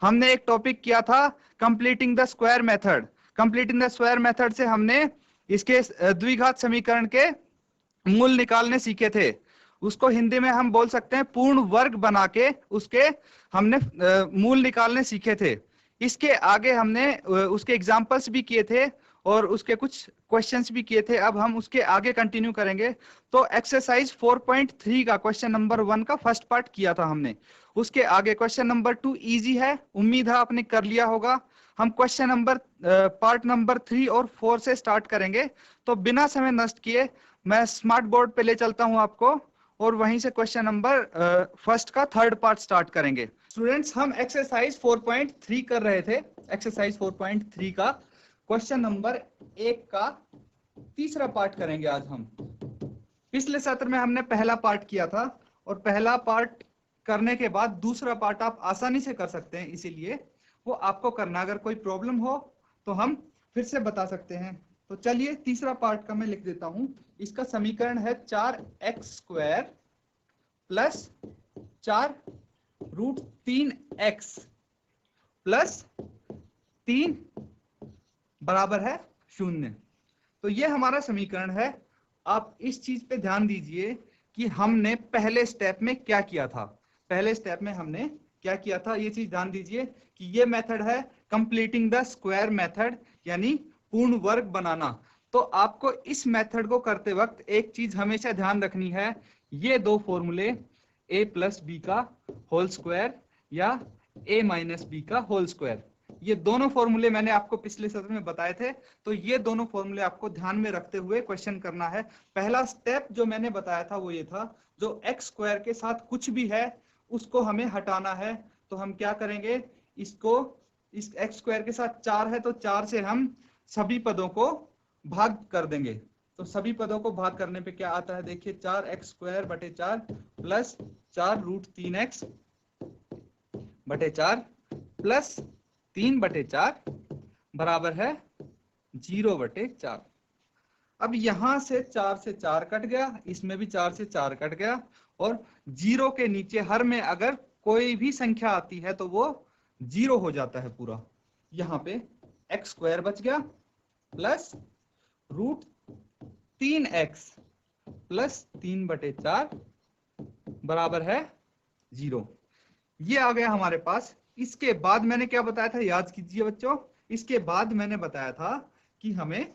हमने एक टॉपिक किया था completing the square method. Completing the square method से हमने इसके द्विघात समीकरण के मूल निकालने सीखे थे। उसको हिंदी में हम बोल सकते हैं पूर्ण वर्ग बना के उसके हमने मूल निकालने सीखे थे। इसके आगे हमने उसके एग्जाम्पल्स भी किए थे और उसके कुछ क्वेश्चंस भी किए थे। अब हम उसके आगे कंटिन्यू करेंगे। तो एक्सरसाइज 4.3 का क्वेश्चन नंबर 1 का फर्स्ट पार्ट किया था हमने। उसके आगे क्वेश्चन नंबर 2 इजी है, उम्मीद है आपने कर लिया होगा। हम क्वेश्चन नंबर पार्ट नंबर 3 और 4 से स्टार्ट करेंगे। तो बिना समय नष्ट किए मैं स्मार्ट बोर्ड पे ले चलता हूं आपको और वहीं से क्वेश्चन नंबर फर्स्ट का थर्ड पार्ट स्टार्ट करेंगे। स्टूडेंट्स, हम एक्सरसाइज 4.3 कर रहे थे। एक्सरसाइज 4.3 का क्वेश्चन नंबर 1 का तीसरा पार्ट करेंगे आज हम। पिछले सत्र में हमने पहला पार्ट किया था और पहला पार्ट करने के बाद दूसरा पार्ट आप आसानी से कर सकते हैं, इसीलिए वो आपको करना। अगर कोई प्रॉब्लम हो तो हम फिर से बता सकते हैं। तो चलिए तीसरा पार्ट का मैं लिख देता हूं। इसका समीकरण है 4x² प्लस 4√3x प्लस 3 बराबर है 0। तो ये हमारा समीकरण है। आप इस चीज पे ध्यान दीजिए कि हमने पहले स्टेप में क्या किया था। पहले स्टेप में हमने क्या किया था, ये चीज ध्यान दीजिए कि ये मेथड है कंप्लीटिंग द स्क्वायर मेथड, यानी पूर्ण वर्ग बनाना। तो आपको इस मेथड को करते वक्त एक चीज हमेशा ध्यान रखनी है, ये दो फॉर्मूले a प्लस बी का होल स्क्वायर या a माइनस बी का होल स्क्वायर, ये दोनों फॉर्मूले मैंने आपको पिछले सत्र में बताए थे। तो ये दोनों फॉर्मूले आपको ध्यान में रखते हुए क्वेश्चन करना है। पहला स्टेप जो मैंने बताया था वो ये था, जो एक्स स्क्वायर के साथ कुछ भी है उसको हमें हटाना है। तो हम क्या करेंगे, इसको इस एक्स स्क्वायर के साथ 4 है तो 4 से हम सभी पदों को भाग कर देंगे। तो सभी पदों को भाग करने पे क्या आता है, देखिए 4x² बटे 4 प्लस 4√3x बटे 4 प्लस 3 बटे 4 बराबर है 0 बटे 4। अब यहां से 4 से 4 कट गया, इसमें भी 4 से 4 कट गया और 0 के नीचे हर में अगर कोई भी संख्या आती है तो वो 0 हो जाता है पूरा। यहां पे x² बच गया प्लस √3x प्लस 3 बटे 4 बराबर है 0। ये आ गया हमारे पास। इसके बाद मैंने क्या बताया था, याद कीजिए बच्चों। इसके बाद मैंने बताया था कि हमें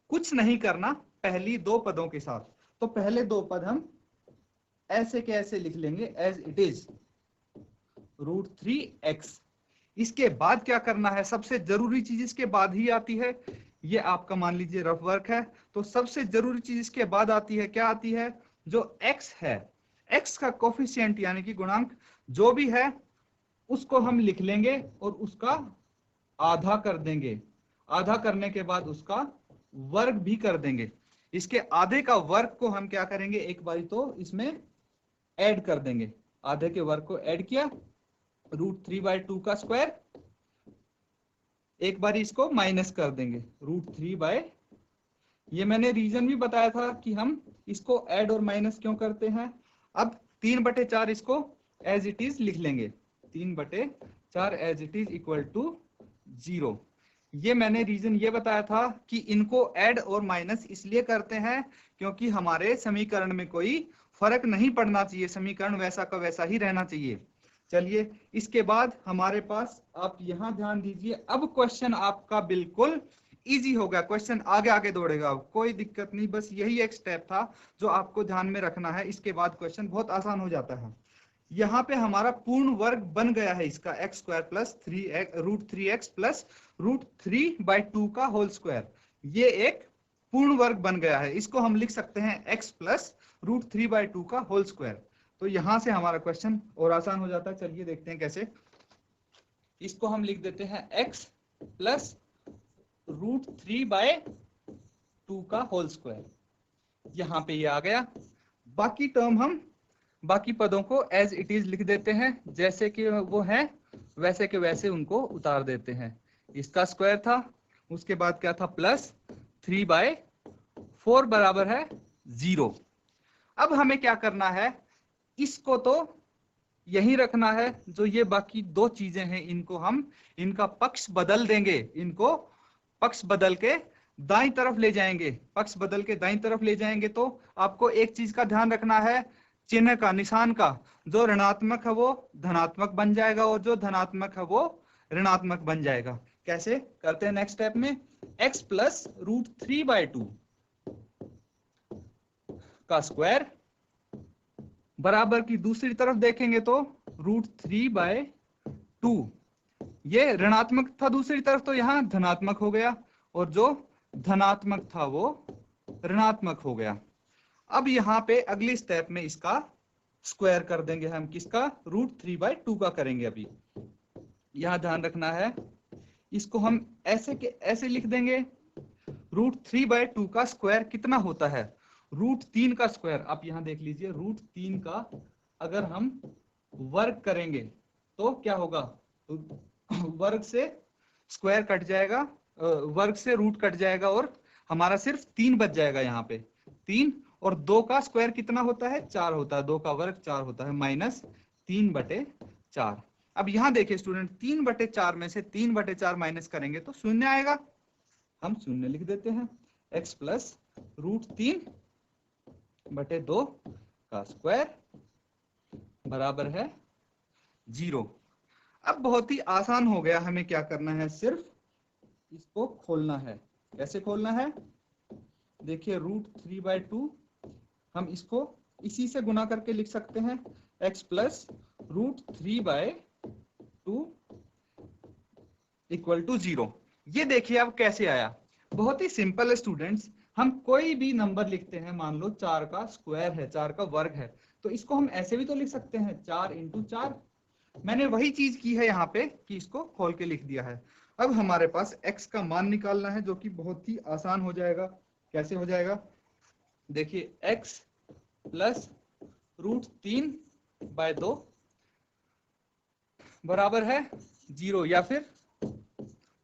कुछ नहीं करना पहली दो पदों के साथ। तो पहले दो पद हम ऐसे के ऐसे लिख लेंगे एज इट इज √3x। इसके बाद क्या करना है, सबसे जरूरी चीज इसके बाद ही आती है। ये आपका मान लीजिए रफ वर्क है, तो सबसे जरूरी चीज इसके बाद आती है। क्या आती है, जो x है, x का कोफिशिएंट यानी कि गुणांक जो भी है उसको हम लिख लेंगे और उसका आधा कर देंगे। आधा करने के बाद उसका वर्ग भी कर देंगे। इसके आधे का वर्ग को हम क्या करेंगे, एक बारी तो इसमें ऐड कर देंगे। आधे के वर्ग को ऐड किया, √3/2 का स्क्वायर, एक बारी इसको माइनस कर देंगे √3/, ये मैंने रीजन भी बताया था कि हम इसको ऐड और माइनस क्यों करते हैं। अब 3 बटे 4 इसको एज इट इज लिख लेंगे, 3 बटे 4 as it is equal to 0। ये मैंने रीजन ये बताया था कि इनको ऐड और माइनस इसलिए करते हैं क्योंकि हमारे समीकरण में कोई फर्क नहीं पड़ना चाहिए, समीकरण वैसा का वैसा ही रहना चाहिए। चलिए इसके बाद हमारे पास, आप यहां ध्यान दीजिए, अब क्वेश्चन आपका बिल्कुल इजी होगा। क्वेश्चन आगे आगे दौड़ेगा, कोई दिक्कत नहीं, बस यही एक स्टेप था जो आपको ध्यान में रखना है। इसके बाद क्वेश्चन बहुत आसान हो जाता है। यहाँ पे हमारा पूर्ण वर्ग बन गया है इसका x² प्लस √3x प्लस √3/2 का होल स्क्वायर। ये एक पूर्ण वर्ग बन गया है। इसको हम लिख सकते हैं x प्लस √3/2 का होल स्क्वायर। तो यहां से हमारा क्वेश्चन और आसान हो जाता है। चलिए देखते हैं कैसे। इसको हम लिख देते हैं x प्लस √3/2 का होल स्क्वायर। यहां पे ये आ गया। बाकी टर्म हम, बाकी पदों को एज इट इज लिख देते हैं, जैसे कि वो है वैसे के वैसे उनको उतार देते हैं। इसका स्क्वायर था, उसके बाद क्या था, प्लस 3/4 बराबर है 0। अब हमें क्या करना है, इसको तो यही रखना है। जो ये बाकी दो चीजें हैं इनको हम इनका पक्ष बदल देंगे, इनको पक्ष बदल के दाईं तरफ ले जाएंगे। पक्ष बदल के दाईं तरफ ले जाएंगे तो आपको एक चीज का ध्यान रखना है, चिन्ह का, निशान का। जो ऋणात्मक है वो धनात्मक बन जाएगा और जो धनात्मक है वो ऋणात्मक बन जाएगा। कैसे करते हैं नेक्स्ट स्टेप में, x प्लस √3/2 का स्क्वायर बराबर की दूसरी तरफ देखेंगे तो √3/2, ये ऋणात्मक था दूसरी तरफ तो यहाँ धनात्मक हो गया और जो धनात्मक था वो ऋणात्मक हो गया। अब यहाँ पे अगली स्टेप में इसका स्क्वायर कर देंगे हम, किसका, √3/2 का करेंगे। अभी यहाँ ध्यान रखना है, इसको हम ऐसे के ऐसे लिख देंगे। √3/2 का स्क्वायर कितना होता है, √3 का स्क्वायर। आप यहाँ देख लीजिए, √3 का अगर हम वर्ग करेंगे तो क्या होगा, वर्ग से स्क्वायर कट जाएगा, वर्ग से रूट कट जाएगा और हमारा सिर्फ 3 बच जाएगा यहाँ पे। 3 और 2 का स्क्वायर कितना होता है, 4 होता है। 2 का वर्ग 4 होता है, -3/4। अब यहाँ देखिए स्टूडेंट, 3/4 में से 3/4 माइनस करेंगे तो शून्य आएगा। हम शून्य लिख देते हैं। x प्लस √3/2 का स्क्वायर बराबर है 0। अब बहुत ही आसान हो गया, हमें क्या करना है, सिर्फ इसको खोलना है। कैसे खोलना है, देखिए √3/2 हम इसको इसी से गुना करके लिख सकते हैं, x प्लस √3/2 इक्वल टू 0। ये देखिए अब कैसे आया, बहुत ही सिंपल है स्टूडेंट्स। हम कोई भी नंबर लिखते हैं, मान लो 4 का स्क्वायर है, 4 का वर्ग है, तो इसको हम ऐसे भी तो लिख सकते हैं, 4 × 4। मैंने वही चीज की है यहाँ पे कि इसको खोल के लिख दिया है। अब हमारे पास x का मान निकालना है, जो कि बहुत ही आसान हो जाएगा। कैसे हो जाएगा, देखिए x प्लस √3/2 बराबर है 0, या फिर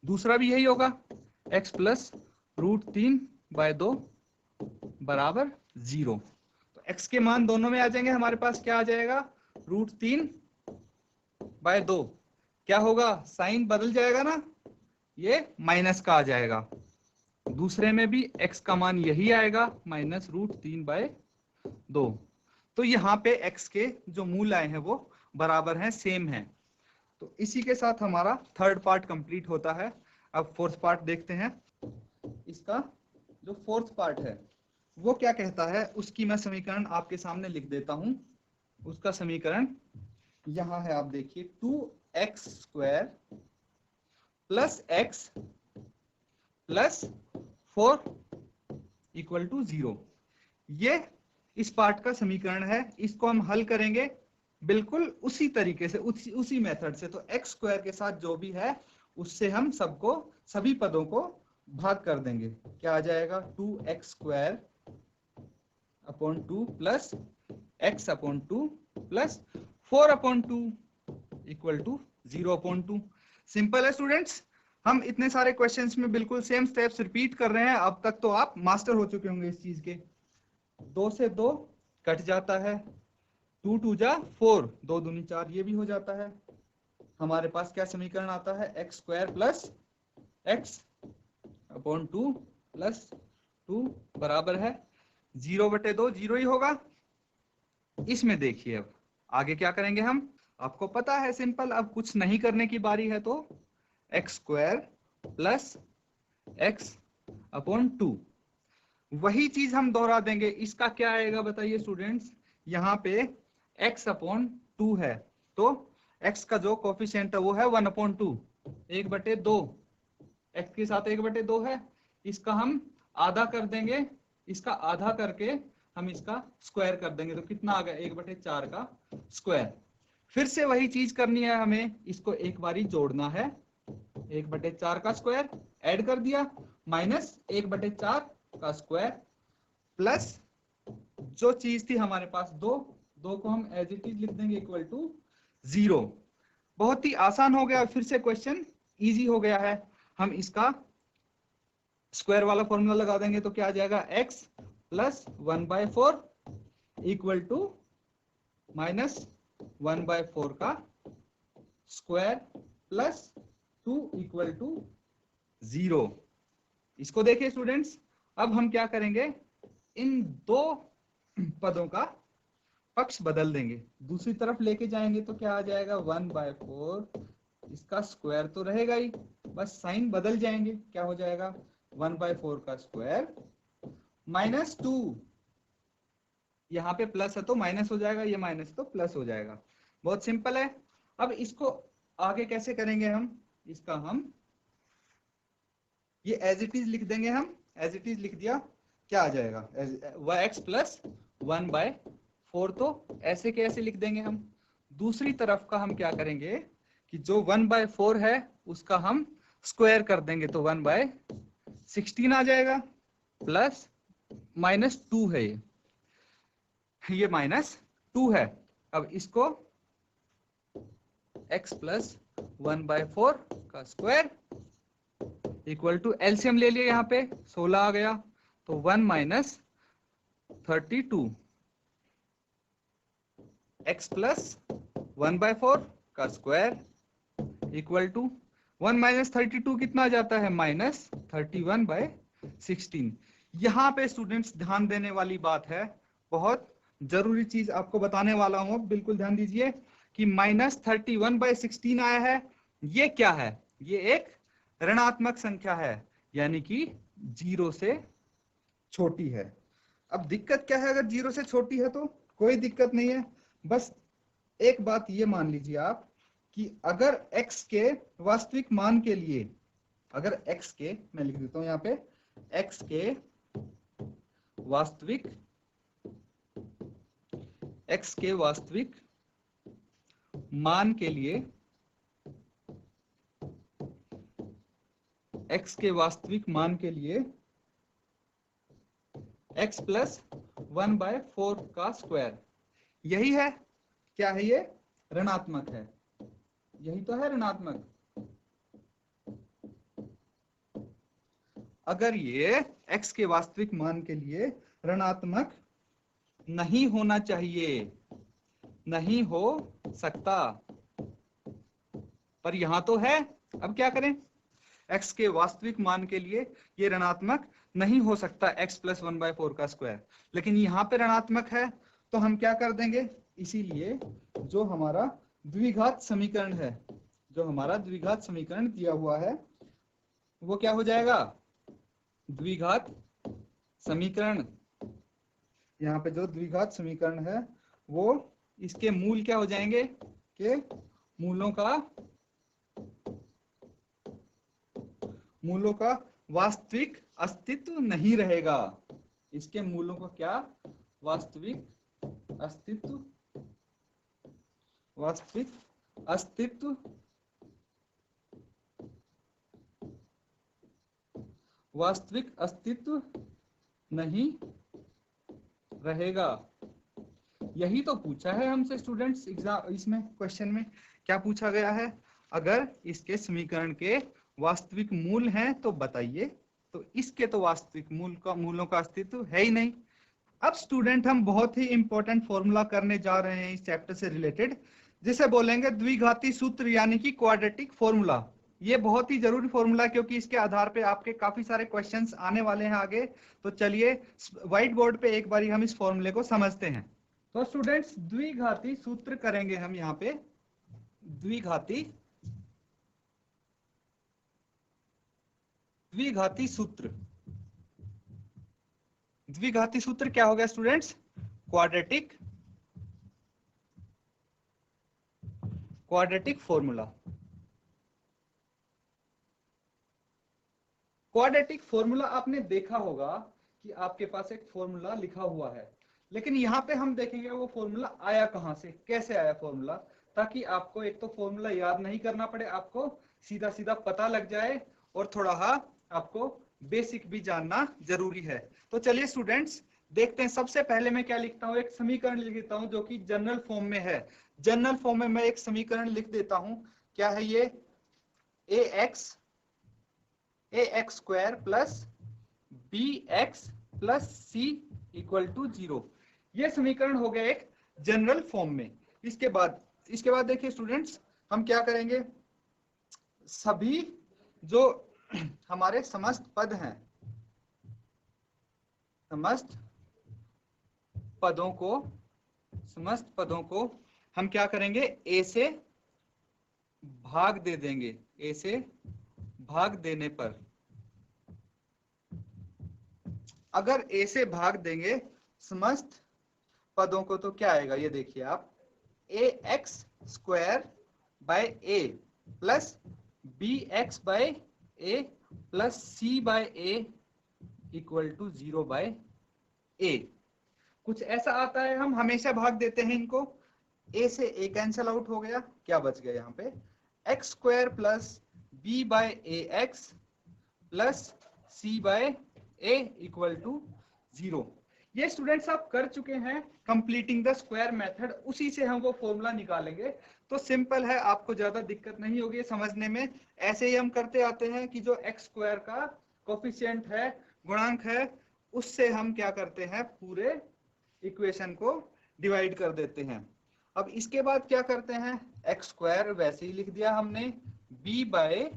दूसरा भी यही होगा, x प्लस √3/2 बराबर 0। तो x के मान दोनों में आ जाएंगे। हमारे पास क्या आ जाएगा, √3/2 क्या होगा, साइन बदल जाएगा ना, ये माइनस का आ जाएगा। दूसरे में भी x का मान यही आएगा, -√3/2। तो यहाँ पे x के जो मूल आए हैं वो बराबर हैं, सेम है। तो इसी के साथ हमारा थर्ड पार्ट कंप्लीट होता है। अब फोर्थ पार्ट देखते हैं। इसका जो फोर्थ पार्ट है वो क्या कहता है, उसकी मैं समीकरण आपके सामने लिख देता हूं। उसका समीकरण यहां है, आप देखिए, 2x² plus x plus 4 equal to 0। ये इस पार्ट का समीकरण है। इसको हम हल करेंगे बिल्कुल उसी तरीके से, उसी मेथड से। तो x² के साथ जो भी है उससे हम सबको, सभी पदों को भाग कर देंगे। क्या आ जाएगा, 2x² upon 2 plus x upon 2 plus 4 upon 2 equal to 0/2। Simple है स्टूडेंट्स। हम इतने सारे क्वेश्चंस में बिल्कुल सेम स्टेप्स रिपीट कर रहे हैं। अब तक तो आप मास्टर हो चुके होंगे इस चीज के। 2 से 2 कट जाता है, 2 2 जा 4, 2 दूनी 4, ये भी हो जाता है। हमारे पास क्या समीकरण आता है, x² plus x upon 2 plus 2 बराबर है 0/2, 0 ही होगा। इसमें देखिए अब आगे क्या करेंगे हम, आपको पता है सिंपल। अब कुछ नहीं करने की बारी है, तो x² प्लस x अपॉन 2, वही चीज हम दोहरा देंगे। इसका क्या आएगा बताइए स्टूडेंट्स, यहाँ पे x अपॉन 2 है, तो x का जो कोफिशिएंट है वो है 1/2, 1/2। x के साथ 1/2 है, इसका हम आधा कर देंगे। इसका आधा करके हम इसका स्क्वायर कर देंगे, तो कितना आ गया, 1/4 का स्क्वायर। फिर से वही चीज करनी है हमें, इसको एक बारी जोड़ना है। 1/4 का स्क्वायर ऐड कर दिया, माइनस 1/4 का स्क्वायर प्लस जो चीज थी हमारे पास 2 को हम एज इट इज लिख देंगे, इक्वल टू 0। बहुत ही आसान हो गया। फिर से क्वेश्चन इजी हो गया है। हम इसका स्क्वायर वाला फॉर्मूला लगा देंगे, तो क्या आ जाएगा, x plus 1/4 equal to minus 1/4 का स्क्वायर प्लस 2 इक्वल टू 0। इसको देखिए स्टूडेंट्स, अब हम क्या करेंगे, इन दो पदों का पक्ष बदल देंगे, दूसरी तरफ लेके जाएंगे तो क्या आ जाएगा 1/4, इसका स्क्वायर तो रहेगा ही, बस साइन बदल जाएंगे, क्या हो जाएगा 1/4 का स्क्वायर माइनस 2, यहाँ पे प्लस है तो माइनस हो जाएगा, ये माइनस तो प्लस हो जाएगा। बहुत सिंपल है। अब इसको आगे कैसे करेंगे हम, इसका हम ये एज इट इज लिख देंगे, हम एज इट इज लिख दिया, क्या आ जाएगा x प्लस 1/4, तो ऐसे कैसे लिख देंगे हम। दूसरी तरफ का हम क्या करेंगे कि जो 1/4 है उसका हम स्क्वायर कर देंगे, तो 1/16 आ जाएगा, प्लस -2 है ये -2 है। अब इसको x प्लस 1/4 का स्क्वायर इक्वल टू एलसीएम ले लिया, यहाँ पे 16 आ गया, तो 1 - 32 x प्लस 1/4 का स्क्वायर इक्वल टू 1 - 32 कितना आ जाता है -31/16। यहाँ पे स्टूडेंट्स ध्यान देने वाली बात है, बहुत जरूरी चीज आपको बताने वाला हूं, बिल्कुल ध्यान दीजिए कि -31/16 आया है, ये क्या है, ये एक ऋणात्मक संख्या है, यानी कि 0 से छोटी है। अब दिक्कत क्या है, अगर 0 से छोटी है तो कोई दिक्कत नहीं है, बस एक बात ये मान लीजिए आप कि अगर x के वास्तविक मान के लिए, अगर x के, मैं लिख देता हूं यहाँ पे, x के वास्तविक मान के लिए, x के वास्तविक मान के लिए x प्लस 1/4 का स्क्वायर, यही है, क्या है ये, ऋणात्मक है, यही तो है ऋणात्मक। अगर ये x के वास्तविक मान के लिए ऋणात्मक नहीं होना चाहिए, नहीं हो सकता, पर यहां तो है, अब क्या करें, x के वास्तविक मान के लिए ये ऋणात्मक नहीं हो सकता x प्लस 1/4 का स्क्वायर, लेकिन यहाँ पे ऋणात्मक है, तो हम क्या कर देंगे, इसीलिए जो हमारा द्विघात समीकरण है, जो हमारा द्विघात समीकरण दिया हुआ है, वो क्या हो जाएगा, द्विघात समीकरण, यहाँ पे जो द्विघात समीकरण है वो इसके मूल क्या हो जाएंगे, के मूलों का वास्तविक अस्तित्व नहीं रहेगा, इसके मूलों का क्या, वास्तविक अस्तित्व नहीं रहेगा। यही तो पूछा है हमसे स्टूडेंट्स एग्जाम, इसमें क्वेश्चन में क्या पूछा गया है, अगर इसके समीकरण के वास्तविक मूल हैं तो बताइए, तो इसके तो वास्तविक मूलों का अस्तित्व है ही नहीं। अब स्टूडेंट हम बहुत ही इंपॉर्टेंट फॉर्मूला करने जा रहे हैं इस चैप्टर से रिलेटेड, जिसे बोलेंगे द्विघाती सूत्र, यानी कि क्वाड्रेटिक फॉर्मूला। ये बहुत ही जरूरी फॉर्मूला, क्योंकि इसके आधार पे आपके काफी सारे क्वेश्चंस आने वाले हैं आगे। तो चलिए व्हाइट बोर्ड पे एक बारी हम इस फॉर्मूले को समझते हैं। तो स्टूडेंट्स द्विघाती सूत्र करेंगे हम यहाँ पे, द्विघाती सूत्र। द्विघाती सूत्र क्या हो गया students, quadratic formula. Quadratic formula आपने देखा होगा कि आपके पास एक फॉर्मूला लिखा हुआ है, लेकिन यहाँ पे हम देखेंगे वो फॉर्मूला आया कहां से, कैसे आया फॉर्मूला, ताकि आपको एक तो फॉर्मूला याद नहीं करना पड़े, आपको सीधा सीधा पता लग जाए, और थोड़ा आपको बेसिक भी जानना जरूरी है। तो चलिए स्टूडेंट्स देखते हैं। सबसे पहले मैं क्या लिखता हूं, एक समीकरण लिख देता हूं जो कि जनरल फॉर्म में है। जनरल फॉर्म में मैं एक समीकरण लिख देता हूं, क्या है ये, ax square plus bx plus c equal to 0। ये समीकरण हो गया एक जनरल फॉर्म में। इसके बाद देखिए स्टूडेंट्स, हम क्या करेंगे, सभी जो हमारे समस्त पद हैं, समस्त पदों को हम क्या करेंगे, ए से भाग दे देंगे। ए से भाग देने पर, अगर ए से भाग देंगे समस्त पदों को तो क्या आएगा, ये देखिए आप, a x square by a plus b x by a plus c by a equal to 0 by a. कुछ ऐसा आता है, हम हमेशा भाग देते हैं इनको। ए से ए कैंसल आउट हो गया, क्या बच गया यहाँ पे, x square plus b by a x plus c by a equal to 0। ये स्टूडेंट्स आप कर चुके हैं कंप्लीटिंग द स्क्वायर मेथड, उसी से हम वो फॉर्मूला निकालेंगे। तो सिंपल है, आपको ज्यादा दिक्कत नहीं होगी समझने में। ऐसे ही हम करते आते हैं कि जो एक्स स्क्वायर का कोफिशिएंट है, गुणांक है, उससे हम क्या करते हैं, पूरे इक्वेशन को डिवाइड कर देते हैं। अब इसके बाद क्या करते हैं, एक्स स्क्वायर वैसे ही लिख दिया हमने, बी बाय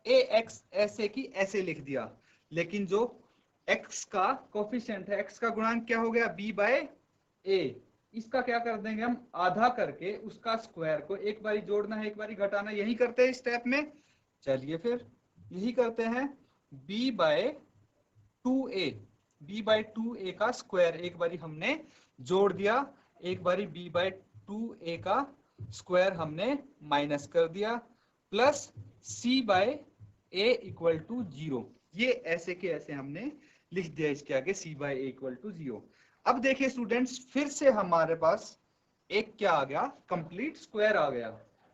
ए एक्स ऐसे की ऐसे लिख दिया, लेकिन जो x का कोफिशिएंट है, x का गुणांक क्या हो गया, b बाय a, इसका क्या कर देंगे हम, आधा करके उसका स्क्वायर को एक बारी जोड़ना है एक बारी घटाना, यही करते हैं स्टेप में। चलिए फिर यही करते हैं, b by 2a, b by 2a का स्क्वायर एक बारी हमने जोड़ दिया, एक बारी b बाय 2a का स्क्वायर हमने माइनस कर दिया, plus c by a equal to 0। ये ऐसे के ऐसे हमने लिख दिया इसके आगे, c by a equal to 0। अब देखिए स्टूडेंट्स, फिर से हमारे पास एक क्या आ गया, कंप्लीट स्क्वायर आ गया।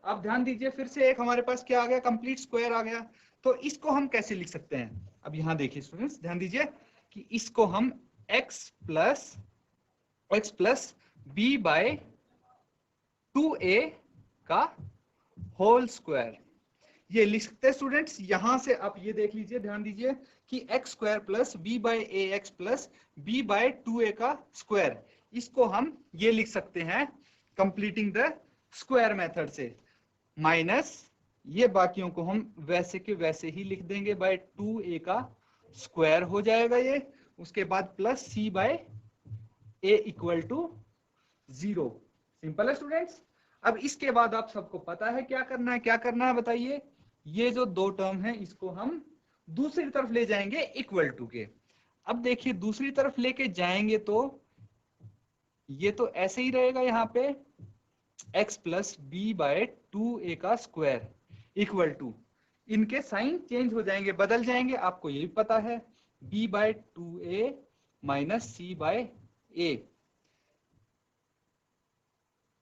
अब ध्यान दीजिए, फिर से एक हमारे पास क्या आ गया, कंप्लीट स्क्वायर आ गया। तो इसको हम कैसे लिख सकते हैं, अब यहाँ देखिए स्टूडेंट्स, ध्यान दीजिए कि इसको हम x plus b by 2a का होल स्क्वायर, ये लिख सकते हैं स्टूडेंट्स। यहां से आप ये देख लीजिए, ध्यान दीजिए कि x square plus b by a x plus b by 2a का स्क्वायर, इसको हम ये लिख सकते हैं कंप्लीटिंग द स्क्वायर मेथड से, माइनस ये बाकियों को हम वैसे के वैसे ही लिख देंगे, बाय 2a का स्क्वायर हो जाएगा ये, उसके बाद plus c by a equal to 0। Simple है स्टूडेंट्स। अब इसके बाद आप सबको पता है क्या करना है, क्या करना है बताइए, ये जो दो टर्म है इसको हम दूसरी तरफ ले जाएंगे इक्वल टू के। अब देखिए दूसरी तरफ लेके जाएंगे तो ये तो ऐसे ही रहेगा, यहाँ पे x plus b by 2a का स्क्वायर इक्वल टू, इनके साइन चेंज हो जाएंगे, बदल जाएंगे, आपको ये भी पता है, b by 2a minus c by a।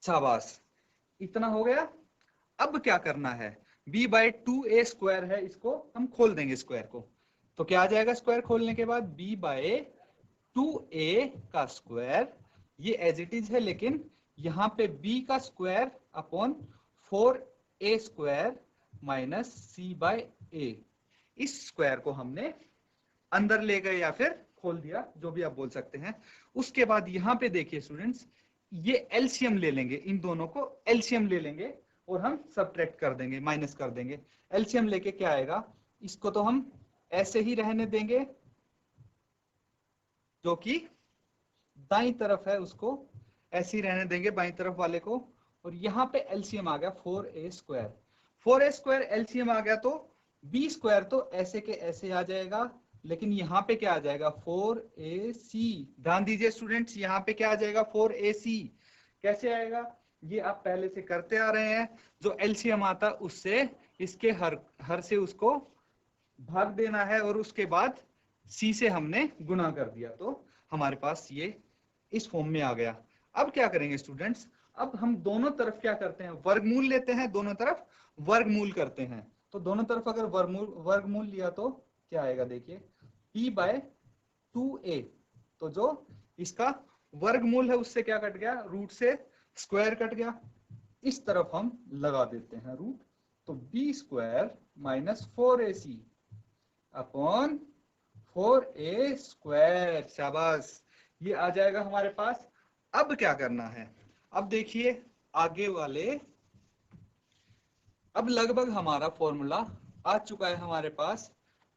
शाबाश, इतना हो गया। अब क्या करना है, b बाय 2a स्क्वायर है, इसको हम खोल देंगे स्क्वायर को, तो क्या आ जाएगा स्क्वायर खोलने के बाद, b बाय 2a का स्क्वायर, ये एज इट इज है, लेकिन यहाँ पे b का square upon 4a square minus c by a, इस स्क्वायर को हमने अंदर ले गए या फिर खोल दिया, जो भी आप बोल सकते हैं। उसके बाद यहाँ पे देखिए स्टूडेंट्स, ये एलसीएम ले लेंगे, इन दोनों को एलसीएम ले लेंगे और हम सबट्रैक्ट कर देंगे, माइनस कर देंगे। एलसीएम लेके क्या आएगा, इसको तो हम ऐसे ही रहने देंगे, जो कि दाईं तरफ है उसको ऐसे ही रहने देंगे, बाईं तरफ वाले को। और यहाँ पे एलसीएम आ गया 4a square, 4a square LCM आ गया तो b स्क्वायर तो ऐसे के ऐसे आ जाएगा, लेकिन यहाँ पे क्या आ जाएगा 4ac। ध्यान दीजिए स्टूडेंट्स, यहाँ पे क्या आ जाएगा 4ac, कैसे आएगा, ये आप पहले से करते आ रहे हैं, जो एलसीएम आता उससे इसके हर से उसको भाग देना है और उसके बाद c से हमने गुना कर दिया, तो हमारे पास ये इस फॉर्म में आ गया। अब क्या करेंगे स्टूडेंट्स, अब हम दोनों तरफ क्या करते हैं, वर्गमूल लेते हैं, दोनों तरफ वर्गमूल करते हैं। तो दोनों तरफ अगर वर्गमूल लिया तो क्या आएगा, देखिए p बाय 2a, तो जो इसका वर्गमूल है उससे क्या कट गया, रूट से स्क्वायर कट गया, इस तरफ हम लगा देते हैं रूट, तो b square minus 4ac upon 4a square. शाबाश, ये आ जाएगा हमारे पास। अब क्या करना है, अब देखिए आगे वाले, अब लगभग हमारा फॉर्मूला आ चुका है हमारे पास,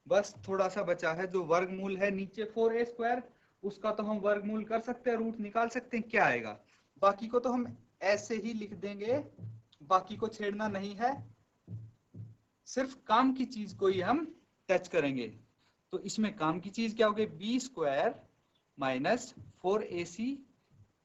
बस थोड़ा सा बचा है जो वर्गमूल है नीचे 4a², उसका तो हम वर्गमूल कर सकते हैं, रूट निकाल सकते हैं, क्या आएगा। बाकी को तो हम ऐसे ही लिख देंगे, बाकी को छेड़ना नहीं है, सिर्फ काम की चीज को ही हम टच करेंगे। तो इसमें काम की चीज क्या होगी, b² माइनस 4ac,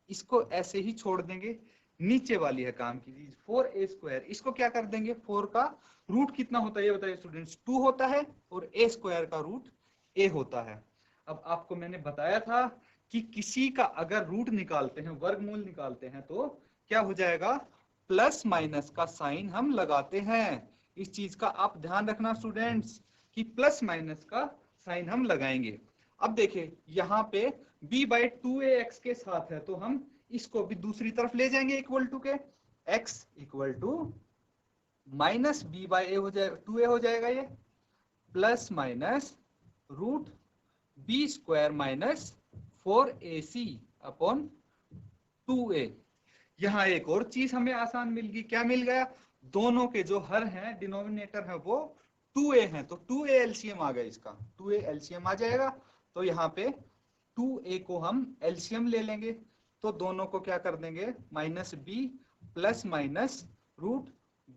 इसको ऐसे ही छोड़ देंगे। नीचे वाली है काम की चीज 4a², इसको क्या कर देंगे, 4 का रूट कितना होता है ये बताइए स्टूडेंट्स, 2 होता है, और a² का रूट a होता है। अब आपको मैंने बताया था कि किसी का अगर रूट निकालते हैं, वर्गमूल निकालते हैं, तो क्या हो जाएगा, प्लस माइनस का साइन हम लगाते हैं। इस चीज का आप ध्यान रखना स्टूडेंट्स कि प्लस माइनस का साइन हम लगाएंगे। अब देखिए यहाँ पे b/2ax के साथ है, तो हम इसको भी दूसरी तरफ ले जाएंगे इक्वल टू के, x equal to minus b/a हो जाएगा, 2a हो जाएगा, ये plus minus root b² minus 4ac upon 2a। यहाँ एक और चीज हमें आसान मिल गई, क्या मिल गया, दोनों के जो हर हैं, डिनोमिनेटर है वो 2a है, तो 2a एलसीएम आ गया इसका, 2a एलसीएम आ जाएगा। तो यहाँ पे 2a को हम एलसीएम ले लेंगे, तो दोनों को क्या कर देंगे, minus b plus minus root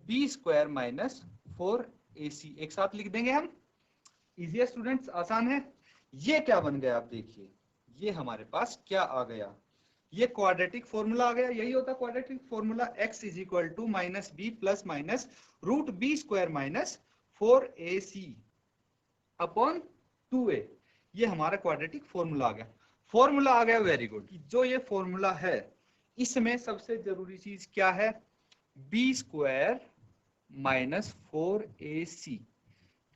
b² minus 4ac एक साथ लिख देंगे हम। इजी है स्टूडेंट्स, आसान है। ये क्या बन गया, आप देखिए, ये हमारे पास क्या आ गया, ये क्वाड्रेटिक फॉर्मूला आ गया। यही होता है quadratic formula, x is equal to minus b plus minus root b² minus 4ac upon 2a। ये हमारा क्वाड्रेटिक फॉर्मूला आ गया। फॉर्मूला आ गया, वेरी गुड। जो ये फॉर्मूला है, इसमें सबसे जरूरी चीज क्या है, b² minus 4ac,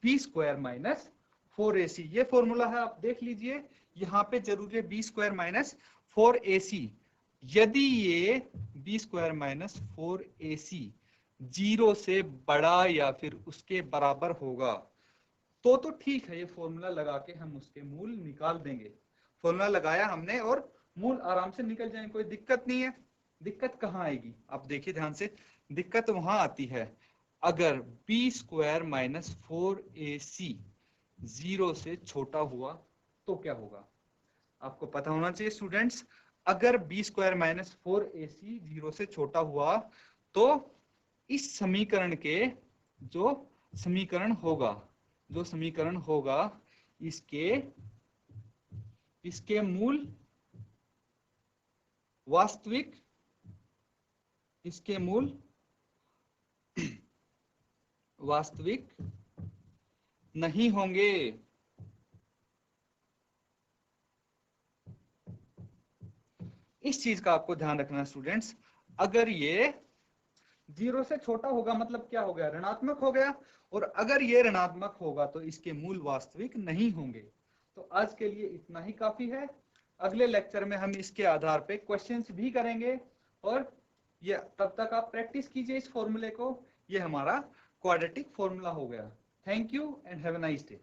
b² minus 4ac, ये फॉर्मूला है, आप देख लीजिए। यहाँ पे जरूरी है b² माइनस 4ac। यदि ये b² माइनस 4ac 0 से बड़ा या फिर उसके बराबर होगा, तो ठीक है, ये फॉर्मूला लगा के हम उसके मूल निकाल देंगे। फॉर्मूला लगाया हमने और मूल आराम से निकल जाएंगे, कोई दिक्कत नहीं है। दिक्कत कहाँ आएगी, आप देखिए ध्यान से, दिक्कत वहां आती है अगर b² माइनस 4ac 0 से छोटा हुआ तो क्या होगा, आपको पता होना चाहिए स्टूडेंट्स। अगर b² माइनस 4ac 0 से छोटा हुआ, तो इस समीकरण के जो समीकरण होगा इसके मूल वास्तविक, इसके मूल वास्तविक नहीं होंगे। इस चीज का आपको ध्यान रखना स्टूडेंट्स। अगर ये 0 से छोटा होगा मतलब क्या हो गया, ऋणात्मक हो गया, और अगर ये ऋणात्मक होगा तो इसके मूल वास्तविक नहीं होंगे। तो आज के लिए इतना ही काफी है। अगले लेक्चर में हम इसके आधार पे क्वेश्चंस भी करेंगे, और ये तब तक आप प्रैक्टिस कीजिए इस फॉर्मूले को। ये हमारा क्वाड्रेटिक फॉर्मूला हो गया। Thank you and have a nice day.